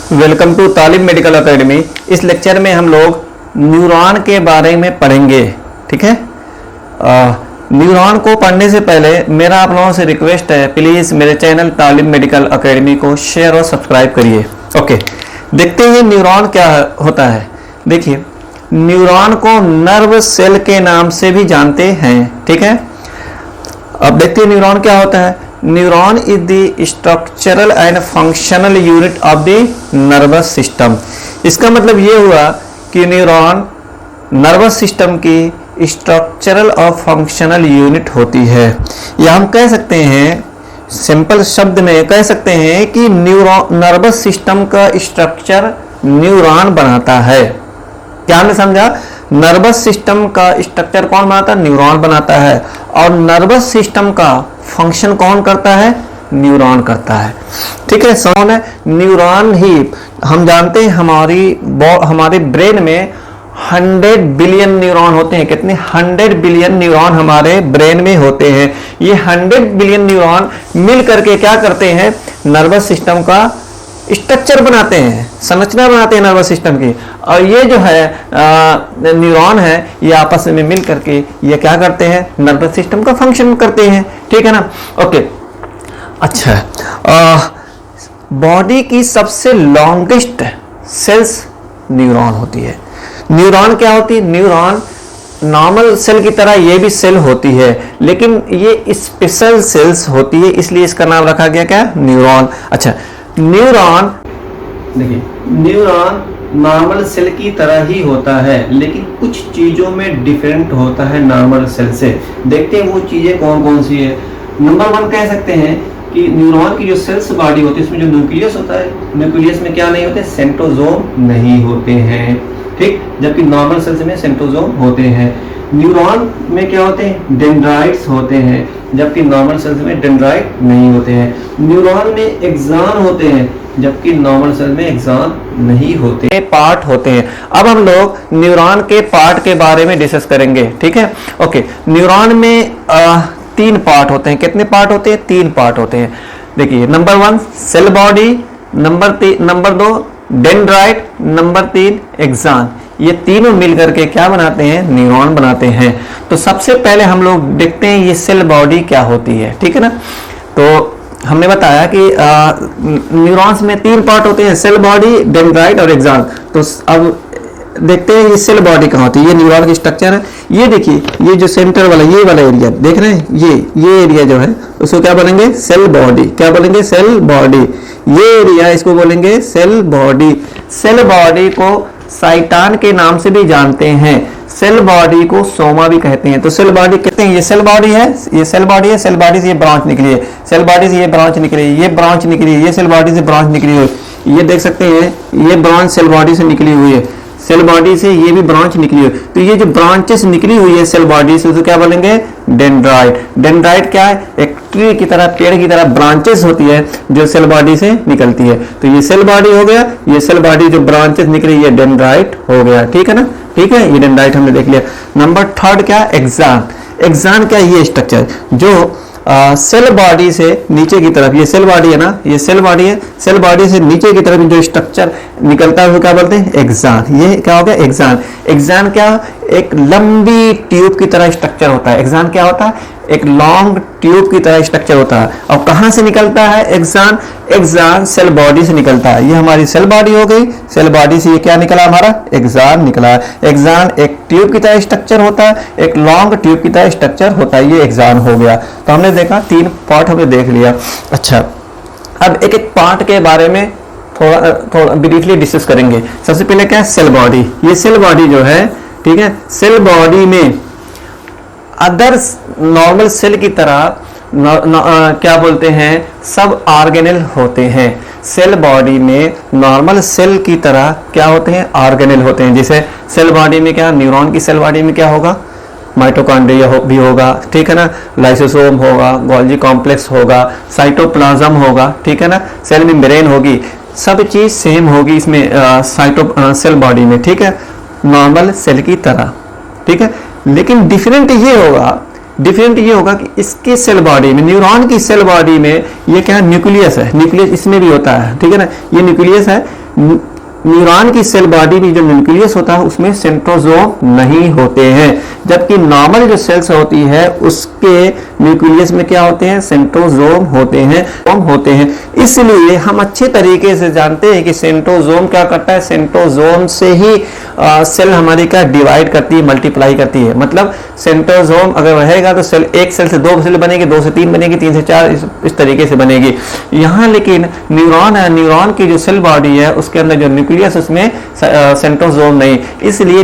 Welcome to Talib medical academy. इस lecture में हम लोग न्यूरॉन के बारे में पढ़ेंगे। ठीक है, न्यूरॉन को पढ़ने से पहले मेरा आप लोगों से रिक्वेस्ट है, प्लीज़ मेरे चैनल तालिब मेडिकल एकेडमी को शेयर और सब्सक्राइब करिए। ओके, देखते हैं न्यूरॉन क्या होता है। देखिए, न्यूरॉन को नर्व सेल के नाम से भी जानते हैं। ठीक है, अब देखते हैं न्यूरॉन क्या होता है। Neuron is the structural and functional unit of the nervous system. इसका मतलब ये हुआ कि न्यूरॉन नर्वस सिस्टम की स्ट्रक्चरल और फंक्शनल यूनिट होती है। या हम कह सकते हैं, सिंपल शब्द में कह सकते हैं कि न्यूरॉन नर्वस सिस्टम का स्ट्रक्चर न्यूरॉन बनाता है। क्या हमने समझा? नर्वस सिस्टम का स्ट्रक्चर कौन बनाता है? न्यूरॉन बनाता है। और नर्वस सिस्टम का फंक्शन कौन करता है? न्यूरॉन करता है। ठीक है, कौन है? न्यूरॉन ही। हम जानते हैं हमारे ब्रेन में 100 बिलियन न्यूरॉन होते हैं। कितने? 100 बिलियन न्यूरॉन हमारे ब्रेन में होते हैं। ये 100 बिलियन न्यूरॉन मिल करके क्या करते हैं? नर्वस सिस्टम का स्ट्रक्चर बनाते हैं, संरचना बनाते हैं नर्वस सिस्टम की। और ये जो है न्यूरॉन है, ये आपस में मिल करके ये क्या करते हैं? नर्वस सिस्टम का फंक्शन करते हैं। ठीक है ना? ओके, अच्छा, बॉडी की सबसे लॉन्गेस्ट सेल्स न्यूरॉन होती है। न्यूरॉन क्या होती है? न्यूरॉन नॉर्मल सेल की तरह ये भी सेल होती है, लेकिन ये स्पेशल सेल्स होती है, इसलिए इसका नाम रखा गया क्या? न्यूरॉन। अच्छा, न्यूरॉन, देखिए, न्यूरॉन नॉर्मल सेल की तरह ही होता है, लेकिन कुछ चीजों में डिफरेंट होता है नॉर्मल सेल से। देखते हैं वो चीजें कौन कौन सी है। नंबर 1 कह सकते हैं कि न्यूरॉन की जो सेल्स बॉडी होती है, इसमें जो न्यूक्लियस होता है, न्यूक्लियस में क्या नहीं होते? सेंट्रोसोम नहीं होते हैं। ठीक, जबकि नॉर्मल सेल्स में सेंट्रोसोम होते हैं। न्यूरॉन में क्या होते हैं? डेंड्राइट्स होते हैं, जबकि नॉर्मल सेल्स में डेंड्राइट नहीं होते हैं। न्यूरॉन में एक्सॉन होते हैं, जबकि नॉर्मल सेल में एक्सॉन नहीं होते। पार्ट होते हैं। अब हम लोग न्यूरॉन के पार्ट के बारे में डिस्कस करेंगे। ठीक है, ओके। न्यूरॉन में 3 पार्ट होते हैं। कितने पार्ट होते हैं? 3 पार्ट होते हैं। देखिए, number 1 cell body, number 2 dendrite, number 3 axon. ये तीनों मिलकर के क्या बनाते हैं? न्यूरॉन बनाते हैं। तो सबसे पहले हम लोग देखते हैं ये सेल बॉडी क्या होती है। ठीक है ना? तो हमने बताया कि न्यूरॉन्स में 3 पार्ट होते हैं, सेल बॉडी, डेंड्राइट और एक्सॉन। तो अब देखते हैं ये सेल बॉडी कहाँ होती है। ये न्यूरॉन की स्ट्रक्चर है। ये देखिए, ये जो सेंटर वाला ये वाला एरिया देख रहे हैं, ये एरिया जो है उसको क्या बोलेंगे? Cell body. क्या बोलेंगे? Cell body. ये एरिया इसको बोलेंगे सेल बॉडी। सेल बॉडी को साइटान के नाम से भी जानते हैं। सेल बॉडी को सोमा भी कहते हैं। तो सेल बॉडी कहते हैं, ये सेल बॉडी है, ये सेल बॉडी है, सेल बॉडी से ये ब्रांच निकली है, सेल बॉडी से ये ब्रांच निकली है, ये ब्रांच निकली है, ये सेल बॉडी से ब्रांच निकली है। ये देख सकते हैं, ये ब्रांच सेल बॉडी से निकली हुई है, सेल बॉडी से ये भी ब्रांच निकली हुई है। तो ये जो ब्रांचेस निकली हुई है सेल बॉडी से, उसको क्या बोलेंगे? डेंड्राइट। डेंड्राइट क्या है? एक ट्री की तरह, पेड़ की तरह ब्रांचेस होती है जो सेल बॉडी से निकलती है। तो ये सेल बॉडी हो गया, ये सेल बॉडी जो ब्रांचेस निकली, ये डेंड्राइट हो गया। ठीक है ना? ठीक है, ये डेंड्राइट हमने देख लिया। नंबर 3 क्या? एक्सॉन। एक्सॉन क्या? ये स्ट्रक्चर जो सेल बॉडी से नीचे की तरफ, ये सेल बॉडी है ना, ये सेल बॉडी है, सेल बॉडी से नीचे की तरफ जो स्ट्रक्चर निकलता है वो क्या बोलते हैं? एक्सॉन। ये क्या हो गया? एक्सॉन। एक्सॉन क्या? एक लंबी ट्यूब की तरह स्ट्रक्चर होता है। एक्सॉन क्या होता है? एक लॉन्ग ट्यूब की तरह स्ट्रक्चर होता है। और कहां से निकलता है एक्सॉन? एक्सॉन सेल बॉडी से निकलता है। ये हमारी सेल बॉडी हो गई। सेल बॉडी से ये क्या निकला? हमारा एक्सॉन निकला। एक्सॉन एक ट्यूब की तरह स्ट्रक्चर होता है, एक लॉन्ग ट्यूब की तरह स्ट्रक्चर होता है। ये एक्सॉन हो गया। तो हमने देखा 3 पार्ट हमने देख लिया। अच्छा, अब एक एक पार्ट के बारे में थोड़ा ब्रीफली डिस्कस करेंगे। सबसे पहले क्या है? Cell body. ये सेल बॉडी जो है, ठीक है, सेल बॉडी में अदर नॉर्मल सेल की तरह क्या बोलते हैं? सब ऑर्गेनेल होते हैं। सेल बॉडी में नॉर्मल सेल की तरह क्या होते हैं? ऑर्गेनेल होते हैं। जैसे सेल बॉडी में क्या, न्यूरॉन की सेल बॉडी में क्या होगा? माइटोकॉन्ड्रिया भी होगा। ठीक है ना? लाइसोसोम होगा, गोल्जी कॉम्प्लेक्स होगा, साइटोप्लाज्म होगा। ठीक है ना? सेल मेम्ब्रेन होगी, सब चीज सेम होगी इसमें सेल बॉडी में। ठीक है, नॉर्मल सेल की तरह। ठीक है, लेकिन डिफरेंट ये होगा कि इसके सेल बॉडी में, न्यूरॉन की सेल बॉडी में ये क्या? न्यूक्लियस है। न्यूक्लियस इसमें भी होता है। ठीक है ना? ये न्यूक्लियस है, न्यूरॉन की सेल बॉडी में जो न्यूक्लियस होता है उसमें सेंट्रोसोम नहीं होते हैं, जबकि नॉर्मल जो सेल्स होती है उसके न्यूक्लियस में क्या होते हैं, सेंट्रोसोम होते हैं। इसलिए हम अच्छे तरीके से जानते हैं कि सेंट्रोसोम क्या करता है, सेंट्रोसोम से ही सेल हमारी का डिवाइड करती है, मल्टीप्लाई करती है। मतलब सेंट्रोसोम अगर रहेगा तो सेल, एक सेल से 2 सेल बनेगी, 2 से 3 बनेगी, 3 से 4 इस तरीके से बनेगी। यहाँ लेकिन न्यूरॉन है, न्यूरॉन की जो सेल बॉडी है उसके अंदर जो न्यूक्लियस उसमें सेंट्रोसोम नहीं, इसलिए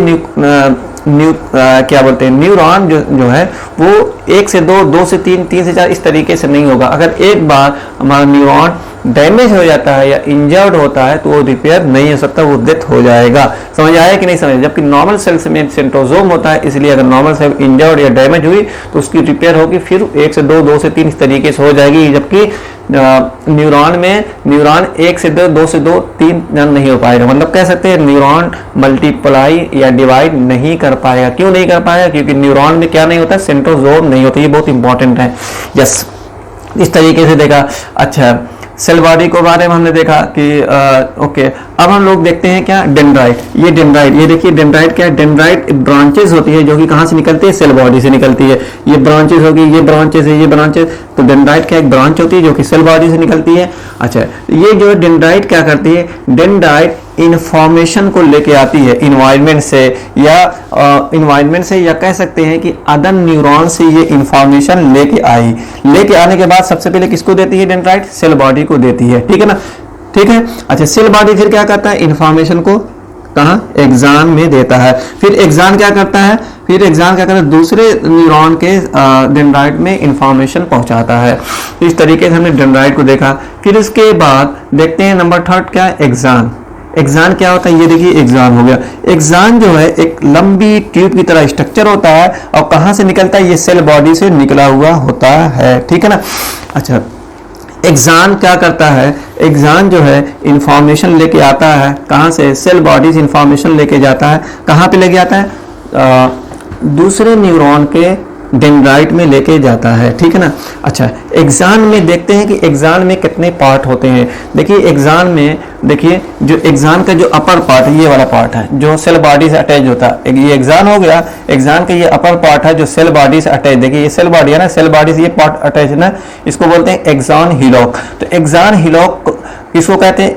क्या बोलते हैं, न्यूरॉन जो है वो 1 से 2, 2 से 3, 3 से 4 इस तरीके से नहीं होगा। अगर एक बार हमारा न्यूरॉन डैमेज हो जाता है या इंजर्ड होता है तो वो रिपेयर नहीं हो सकता, वो डेथ हो जाएगा। समझ आया कि नहीं समझ? जबकि नॉर्मल सेल्स में सेंट्रोसोम होता है, इसलिए अगर नॉर्मल सेल इंजर्ड या डैमेज हुई तो उसकी रिपेयर होगी, फिर 1 से 2, 2 से 3 इस तरीके से हो जाएगी। जबकि न्यूरॉन में न्यूरॉन 1 से 2, 2 से 2, 3 नहीं हो पाएगा। मतलब कह सकते हैं न्यूरॉन मल्टीप्लाई या डिवाइड नहीं कर पाएगा। क्यों नहीं कर पाएगा? क्योंकि न्यूरॉन में क्या नहीं होता, सेंट्रोसोम नहीं होता। ये बहुत इंपॉर्टेंट है। यस, इस तरीके से देखा। अच्छा, सेल बॉडी को बारे में हमने देखा कि ओके। अब हम लोग देखते हैं क्या, डेंड्राइट। ये डेंड्राइट, ये देखिए डेंड्राइट क्या है, डेंड्राइट ब्रांचेस होती है जो कि कहाँ से निकलती है, सेल बॉडी से निकलती है। ये ब्रांचेस होगी, ये ब्रांचेस है, ये ब्रांचेस, तो डेंड्राइट क्या एक ब्रांच होती है जो कि सेल बॉडी से निकलती है। अच्छा, ये जो डेंड्राइट क्या करती है, डेंड्राइट इंफॉर्मेशन को लेके आती है इन्वायरमेंट से, या कह सकते हैं कि अदर न्यूरॉन से ये इंफॉर्मेशन लेके आने के बाद सबसे पहले किसको देती है, डेंड्राइट सेल बॉडी को देती है। ठीक है ना, ठीक है। अच्छा, सेल बॉडी फिर क्या करता है, इंफॉर्मेशन को कहाँ, एक्सान में देता है। फिर एक्सान क्या करता है, दूसरे न्यूरॉन के डेंड्राइट में इंफॉर्मेशन पहुंचाता है। इस तरीके से हमने डेंड्राइट को देखा। फिर इसके बाद देखते हैं नंबर 3 क्या है, एक्सान। एक्सान क्या होता है, ये देखिए एक्सान हो गया। एक्सान जो है एक लंबी ट्यूब की तरह स्ट्रक्चर होता है और कहाँ से निकलता है, ये सेल बॉडी से निकला हुआ होता है। ठीक है ना। अच्छा, एक्सान क्या करता है, एक्सान जो है इंफॉर्मेशन लेके आता है, कहाँ से, सेल बॉडी से इंफॉर्मेशन लेके जाता है। कहाँ पे लेके आता है, दूसरे न्यूरॉन के डेंड्राइट में लेके जाता है। ठीक है ना। अच्छा, एक्सान में देखते हैं कि एक्सान में कितने पार्ट होते हैं। देखिए एक्सान में, देखिए जो एक्सान का जो अपर पार्ट है, ये वाला पार्ट है जो सेल बॉडी से अटैच होता है। ये एक्सान हो गया, एक्सान का ये अपर पार्ट है जो सेल बॉडी से अटैच, देखिए ये सेल बॉडी है ना, सेल बॉडी से ये पार्ट अटैच है ना, इसको बोलते हैं एक्सान हिलॉक। तो एक्सान हिलॉक किसको कहते हैं,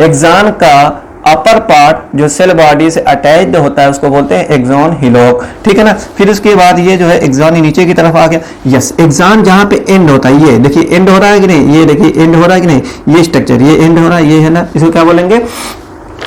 एक्सान का अपर पार्ट जो सेल बॉडी से अटैच्ड होता है उसको बोलते हैं एक्सान हिलॉक। ठीक है ना। फिर उसके बाद ये जो है एक्सान नीचे की तरफ आ गया। यस, एक्सान जहाँ पे एंड होता है, ये देखिए एंड हो रहा है कि नहीं, ये देखिए एंड हो रहा है कि नहीं, ये स्ट्रक्चर, ये एंड हो रहा है, ये है ना, इसको क्या बोलेंगे,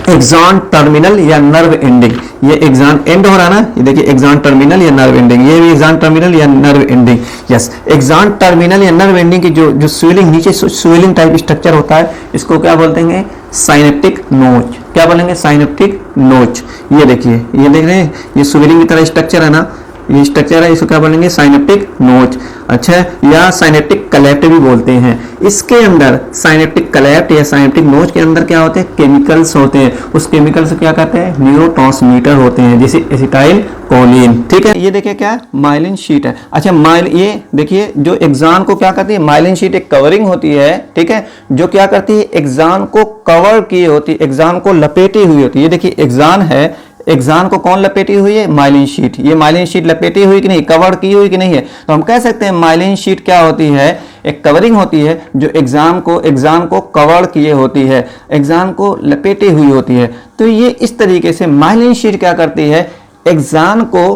एक्सान टर्मिनल या नर्व एंडिंग। ये एक्सान एंड हो रहा है ना, ये देखिए एक्सान टर्मिनल या नर्व एंडिंग, ये भी एक्सान टर्मिनल या नर्व एंडिंग। यस, एक्सान टर्मिनल या नर्व एंडिंग की जो स्वेलिंग, नीचे स्वेलिंग टाइप स्ट्रक्चर होता है, इसको क्या बोलते हैं, साइनेप्टिक नोच। क्या बोलेंगे, साइनेप्टिक नोच। ये देखिए, ये देख रहे हैं, ये स्वेलिंग की तरह स्ट्रक्चर है ना, ये स्ट्रक्चर है, इसको क्या बोलेंगे, साइनेप्टिक नोच। अच्छा, या साइनेप्टिक कलेप्ट भी बोलते हैं। इसके अंदर साइनेप्टिक कलेप्ट या साइनेप्टिक नोच के अंदर क्या होते हैं, केमिकल्स होते हैं। उस केमिकल से क्या कहते हैं, न्यूरोट्रांसमीटर होते हैं, जैसे एसिटाइल कोलिन। ठीक है। ये देखिए क्या, माइलिन शीट है। अच्छा, ये देखिए जो एक्सान को क्या करती है, माइलिन शीट एक कवरिंग होती है। ठीक है, जो क्या करती है, एक्सान को कवर की होती है, एक्सान को लपेटी हुई होती है। ये देखिए एक्सान है, एक्सान को कौन लपेटी हुई है, माइलिन शीट। ये माइलिन शीट लपेटी हुई कि नहीं, कवर की हुई कि नहीं है, तो हम कह सकते हैं माइलिन शीट क्या होती है, एक कवरिंग होती है जो एक्सान को कवर किए होती है, एक्सान को लपेटी हुई होती है। तो ये इस तरीके से माइलिन शीट क्या करती है, एक्सान को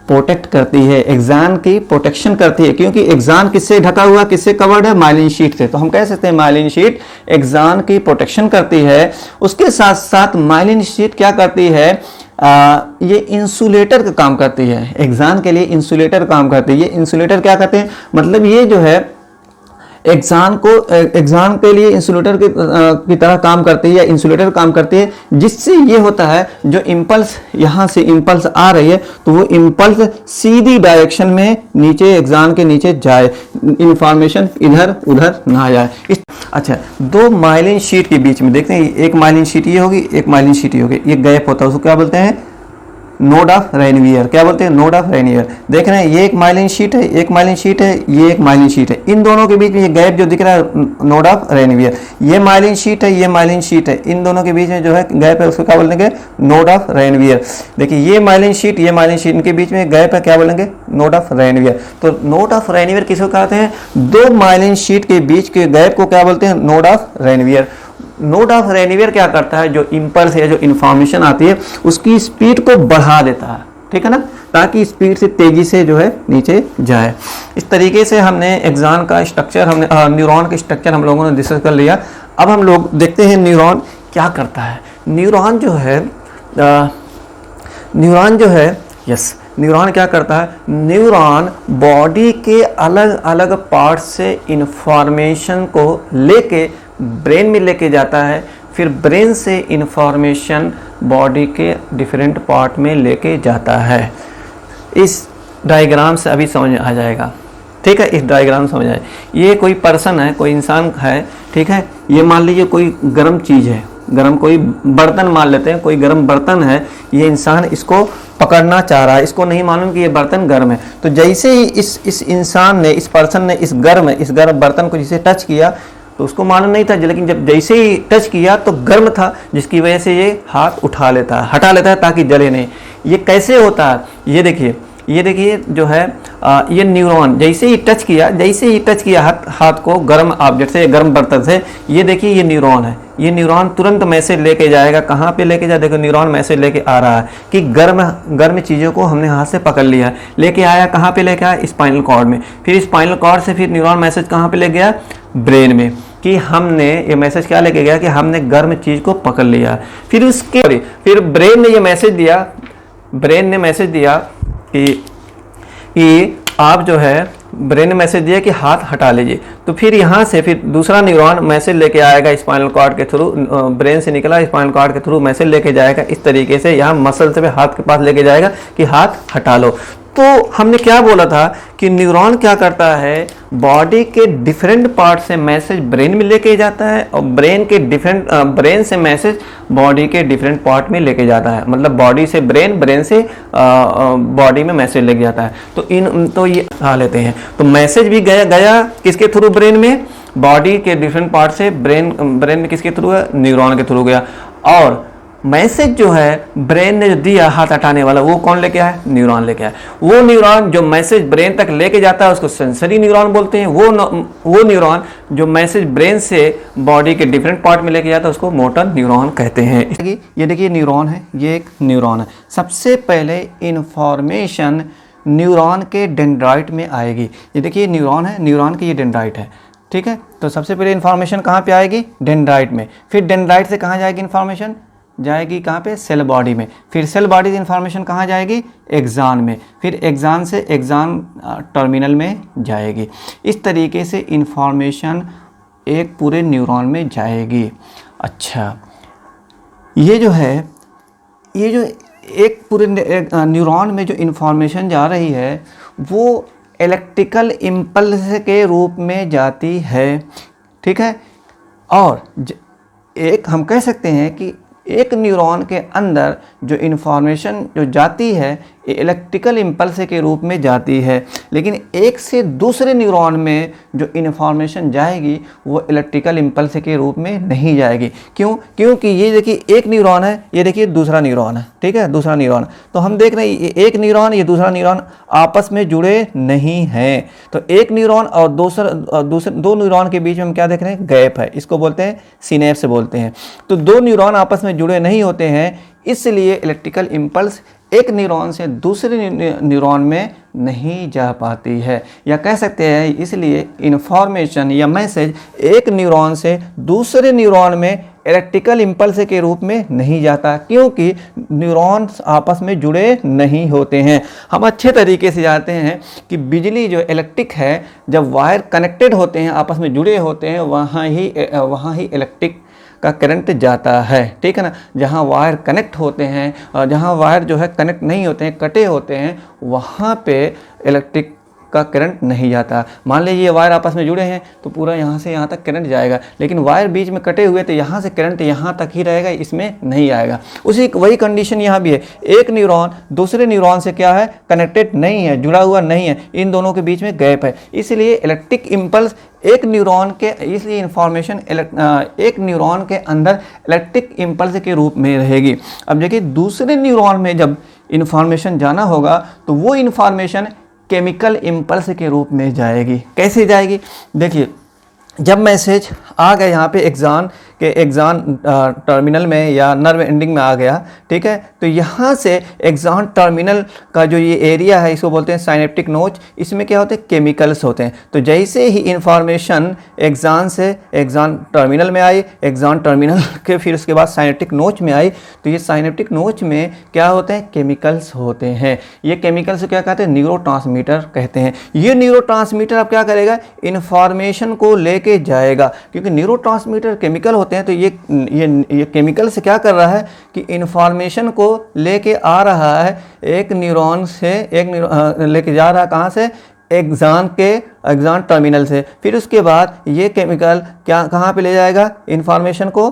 प्रोटेक्ट करती है, एक्सान की प्रोटेक्शन करती है। क्योंकि एक्सान किससे ढका हुआ, किससे कवर्ड है, माइलिन शीट से। तो हम कह सकते हैं माइलिन शीट एक्सान की प्रोटेक्शन करती है। उसके साथ साथ माइलिन शीट क्या करती है, ये इंसुलेटर का काम करती है, एक्सान के लिए इंसुलेटर काम करती है। ये इंसुलेटर क्या करते हैं, मतलब ये जो है एक्सान के लिए इंसुलेटर की तरह काम करती है या इंसुलेटर काम करती है, जिससे ये होता है जो इम्पल्स यहाँ से इम्पल्स आ रही है तो वो इम्पल्स सीधी डायरेक्शन में नीचे एक्सान के नीचे जाए, इंफॉर्मेशन इधर उधर ना जाए। अच्छा, दो माइलिन शीट के बीच में देखते हैं, एक माइलिन शीट ये होगी, एक माइलिन शीट ये होगी, ये गैप होता है, उसको क्या बोलते हैं, नोड ऑफ रेनवियर, क्या बोलते हैं, नोड ऑफ रेनवियर। देख रहे हैं ये एक माइलिन शीट है, एक माइलिन शीट है, ये एक माइलिन शीट है, इन दोनों के बीच में ये गैप जो दिख रहा है नोड ऑफ रेनवियर। ये माइलिन शीट है, ये माइलिन शीट है, इन दोनों के बीच में जो है गैप है उसको क्या बोलेंगे, नोड ऑफ रेनवियर। देखिए ये माइलिन शीट, ये माइलिन शीट, इनके बीच में गैप है, क्या बोलेंगे, नोड ऑफ रेनवियर। तो नोड ऑफ रेनवियर किसको कहते हैं, दो माइलिन शीट के बीच के गैप को क्या बोलते हैं, node of Ranvier. Node of Ranvier क्या करता है, जो इंपल्स है, जो इंफॉर्मेशन आती है उसकी स्पीड को बढ़ा देता है, ठीक है ना, ताकि स्पीड से तेजी से जो है नीचे जाए। इस तरीके से हमने एक्सॉन का स्ट्रक्चर, हमने न्यूरॉन का स्ट्रक्चर हम लोगों ने डिस्कस कर लिया। अब हम लोग देखते हैं न्यूरॉन क्या करता है। न्यूरॉन जो है न्यूरॉन क्या करता है, न्यूरॉन बॉडी के अलग अलग पार्ट से इंफॉर्मेशन को लेके ब्रेन में लेके जाता है, फिर ब्रेन से इंफॉर्मेशन बॉडी के डिफरेंट पार्ट में लेके जाता है। इस डायग्राम से अभी समझ आ जाएगा, ठीक है, इस डायग्राम समझ आए। ये कोई पर्सन है, कोई इंसान है, ठीक है, ये मान लीजिए कोई गर्म चीज़ है, गर्म कोई बर्तन मान लेते हैं, कोई गर्म बर्तन है, ये इंसान इसको पकड़ना चाह रहा है, इसको नहीं मालूम कि ये बर्तन गर्म है। तो जैसे ही इस इंसान ने, इस पर्सन ने इस गर्म बर्तन को जिसे टच किया तो उसको मालूम नहीं था, लेकिन जब जैसे ही टच किया तो गर्म था, जिसकी वजह से ये हाथ हटा लेता है ताकि जले नहीं। ये कैसे होता है, ये देखिए जो है ये न्यूरॉन जैसे ही टच किया हाथ को गर्म ऑब्जेक्ट से, गर्म बर्तन से, ये देखिए ये न्यूरॉन है, ये न्यूरॉन तुरंत मैसेज लेके जाएगा, कहाँ पे लेके जाए, देखो न्यूरॉन मैसेज लेके आ रहा है कि गर्म चीज़ों को हमने हाथ से पकड़ लिया है, लेके आया, कहाँ पे लेके आया, स्पाइनल कॉर्ड में, फिर स्पाइनल कॉर्ड से फिर न्यूरॉन मैसेज कहाँ पे ले गया, ब्रेन में, कि हमने ये मैसेज क्या लेके गया कि हमने गर्म चीज़ को पकड़ लिया। फिर ब्रेन ने ये मैसेज दिया, कि आप जो है, ब्रेन ने मैसेज दिया कि हाथ हटा लीजिए। तो फिर यहाँ से फिर दूसरा न्यूरॉन मैसेज लेके आएगा स्पाइनल कॉर्ड के थ्रू, ब्रेन से निकला स्पाइनल कॉर्ड के थ्रू मैसेज लेके जाएगा, इस तरीके से यहाँ मसल से हाथ के पास लेके जाएगा कि हाथ हटा लो। तो हमने क्या बोला था कि न्यूरॉन क्या करता है, बॉडी के डिफरेंट पार्ट से मैसेज ब्रेन में लेके जाता है और ब्रेन से मैसेज बॉडी के डिफरेंट पार्ट में लेके जाता है, मतलब बॉडी से ब्रेन से बॉडी में मैसेज लेके जाता है। तो ये आ लेते हैं, तो मैसेज भी गया किसके थ्रू, ब्रेन में, बॉडी के डिफरेंट पार्ट से ब्रेन में किसके थ्रू है, न्यूरॉन के थ्रू गया। और मैसेज जो है ब्रेन ने जो दिया हाथ हटाने वाला, वो कौन लेके आया, न्यूरॉन लेके आया। वो न्यूरॉन जो मैसेज ब्रेन तक लेके जाता है उसको सेंसरी न्यूरॉन बोलते हैं। वो न्यूरॉन जो मैसेज ब्रेन से बॉडी के डिफरेंट पार्ट में लेके जाता है उसको मोटर न्यूरॉन कहते हैं। ये देखिए न्यूरॉन है, ये एक न्यूरॉन है। सबसे पहले इंफॉर्मेशन न्यूरॉन के डेंड्राइट में आएगी। ये देखिए न्यूरॉन है, न्यूरॉन की ये डेंड्राइट है, ठीक है। तो सबसे पहले इंफॉर्मेशन कहाँ पे आएगी, डेंड्राइट में, फिर डेंड्राइट से कहाँ जाएगी इंफॉर्मेशन, जाएगी कहाँ पे, सेल बॉडी में, फिर सेल बॉडी से इंफॉर्मेशन कहाँ जाएगी, एक्सॉन में, फिर एक्सॉन से एक्सॉन टर्मिनल में जाएगी। इस तरीके से इंफॉर्मेशन एक पूरे न्यूरॉन में जाएगी। अच्छा, ये जो एक पूरे न्यूरॉन में जो इंफॉर्मेशन जा रही है वो इलेक्ट्रिकल इम्पल्स के रूप में जाती है, ठीक है। और एक हम कह सकते हैं कि एक न्यूरॉन के अंदर जो इन्फॉर्मेशन जो जाती है इलेक्ट्रिकल इम्पल्स के रूप में जाती है, लेकिन एक से दूसरे न्यूरॉन में जो इन्फॉर्मेशन जाएगी वो इलेक्ट्रिकल इम्पल्स के रूप में नहीं जाएगी। क्यों? क्योंकि ये देखिए एक न्यूरॉन है, ये देखिए दूसरा न्यूरॉन है, ठीक है, दूसरा न्यूरॉन। तो हम देख रहे हैं ये एक न्यूरॉन, ये दूसरा न्यूरॉन आपस में जुड़े नहीं हैं। तो एक न्यूरॉन और दूसरे दो न्यूरॉन के बीच में हम क्या देख रहे हैं, गैप है, इसको बोलते हैं सिनेप्स बोलते हैं। तो दो न्यूरॉन आपस में जुड़े नहीं होते हैं, इसलिए इलेक्ट्रिकल इम्पल्स एक न्यूरॉन से दूसरे न्यूरॉन में नहीं जा पाती है, या कह सकते हैं इसलिए इन्फॉर्मेशन या मैसेज एक न्यूरॉन से दूसरे न्यूरॉन में इलेक्ट्रिकल इम्पल्स के रूप में नहीं जाता, क्योंकि न्यूरॉन्स आपस में जुड़े नहीं होते हैं। हम अच्छे तरीके से जानते हैं कि बिजली जो इलेक्ट्रिक है, जब वायर कनेक्टेड होते हैं, आपस में जुड़े होते हैं, वहाँ ही इलेक्ट्रिक का करंट जाता है, ठीक है ना। जहाँ वायर कनेक्ट होते हैं और जहाँ वायर जो है कनेक्ट नहीं होते हैं, कटे होते हैं, वहाँ पे इलेक्ट्रिक का करंट नहीं जाता। मान लीजिए ये वायर आपस में जुड़े हैं तो पूरा यहाँ से यहाँ तक करंट जाएगा, लेकिन वायर बीच में कटे हुए तो यहाँ से करंट यहाँ तक ही रहेगा, इसमें नहीं आएगा। वही कंडीशन यहाँ भी है। एक न्यूरॉन दूसरे न्यूरॉन से क्या है, कनेक्टेड नहीं है, जुड़ा हुआ नहीं है, इन दोनों के बीच में गैप है, इसलिए इलेक्ट्रिक इम्पल्स एक न्यूरॉन के, इसलिए इंफॉर्मेशन एक न्यूरॉन के अंदर इलेक्ट्रिक इम्पल्स के रूप में रहेगी। अब देखिए दूसरे न्यूरॉन में जब इंफॉर्मेशन जाना होगा तो वो इंफॉर्मेशन केमिकल इम्पल्स के रूप में जाएगी। कैसे जाएगी, देखिए जब मैसेज आ गया यहाँ पे एक्सान टर्मिनल में या नर्व एंडिंग में आ गया, ठीक है, तो यहाँ से एक्सान टर्मिनल का जो ये एरिया है इसको बोलते हैं साइनेप्टिक नोच। इसमें क्या होते हैं, केमिकल्स होते हैं। तो जैसे ही इंफॉर्मेशन एक्सान से एक्सान टर्मिनल में आई, एक्सान टर्मिनल के फिर उसके बाद साइनेप्टिक नोच में आई, तो ये साइनेप्टिक नोच में क्या होते हैं, केमिकल्स होते हैं। ये केमिकल्स क्या कहते हैं, न्यूरोट्रांसमीटर कहते हैं। ये न्यूरोट्रांसमीटर अब क्या करेगा, इंफॉर्मेशन को लेके जाएगा, क्योंकि न्यूरोट्रांसमीटर केमिकल होते हैं। तो ये केमिकल से क्या कर रहा है कि इंफॉर्मेशन को लेके आ रहा है एक न्यूरॉन से, लेके जा रहा है कहाँ से, एक्सान टर्मिनल से। फिर उसके बाद ये केमिकल क्या कहाँ पे ले जाएगा, इंफॉर्मेशन को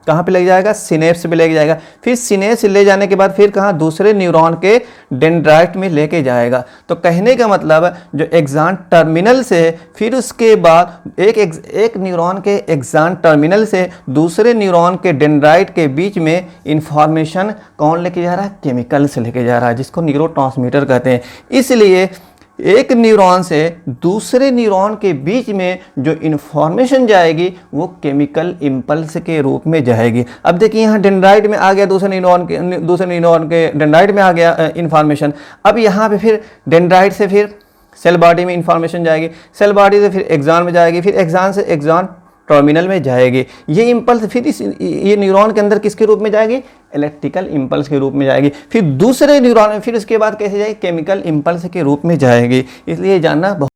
कहाँ पे ले जाएगा, सिनेप्स पे लेके जाएगा। फिर सिनेप्स ले जाने के बाद फिर कहाँ, दूसरे न्यूरॉन के डेंड्राइट में लेके जाएगा। तो कहने का मतलब जो एक्सान टर्मिनल से फिर उसके बाद एक न्यूरॉन के एक्सान टर्मिनल से दूसरे न्यूरॉन के डेंड्राइट के बीच में इंफॉर्मेशन कौन लेके जा रहा है, केमिकल से लेके जा रहा है, जिसको न्यूरोट्रांसमीटर कहते हैं। इसलिए एक न्यूरॉन से दूसरे न्यूरॉन के बीच में जो इंफॉर्मेशन जाएगी वो केमिकल इम्पल्स के रूप में जाएगी। अब देखिए यहाँ डेंड्राइट में आ गया, दूसरे न्यूरॉन के डेंड्राइट में आ गया इंफॉर्मेशन। अब यहाँ पे फिर डेंड्राइट से फिर सेल बॉडी में इंफॉर्मेशन जाएगी, सेल बॉडी से फिर एक्सान में जाएगी, फिर एक्सान से एक्सान टर्मिनल में जाएगी। ये इम्पल्स फिर ये न्यूरॉन के अंदर किसके रूप में जाएगी, इलेक्ट्रिकल इम्पल्स के रूप में जाएगी। फिर दूसरे न्यूरॉन में फिर उसके बाद कैसे जाएगी, केमिकल इम्पल्स के रूप में जाएगी। इसलिए जानना